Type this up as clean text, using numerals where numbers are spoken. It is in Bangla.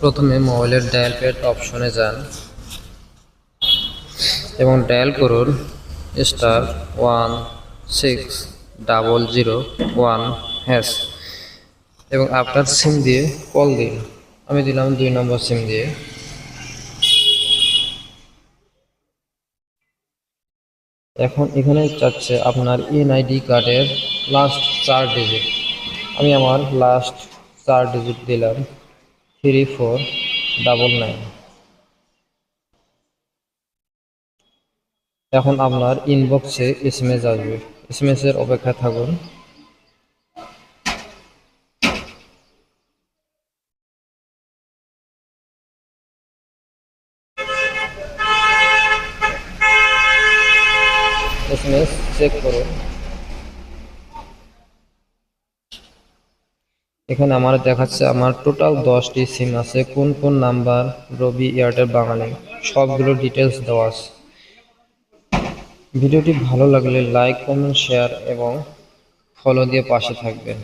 প্রথমে মোবাইলের ডায়াল প্যাড অপশনে যান এবং ডায়াল করুন *160001# এবং আপনার সিম দিয়ে কল দিন। আমি দিলাম 2 নম্বর সিম দিয়ে। এখন এখানে চাচ্ছে আপনার এনআইডি কার্ডের লাস্ট 4 ডিজিট। আমি আমার লাস্ট 4 ডিজিট দিলাম 3499। এখন আপনার ইনবক্সে এসএমএস আসবে, এসএমএস এর অপেক্ষায় থাকুন। এসএমএস চেক করুন। এখানে আমার দেখাচ্ছে আমার টোটাল 10টি সিম আছে। কোন কোন নাম্বার, রবি, এয়ারটেল, বাঙালি, সবগুলো ডিটেলস দেওয়া আছে। ভিডিওটি ভালো লাগলে লাইক, কমেন্ট, শেয়ার এবং ফলো দিয়ে পাশে থাকবেন।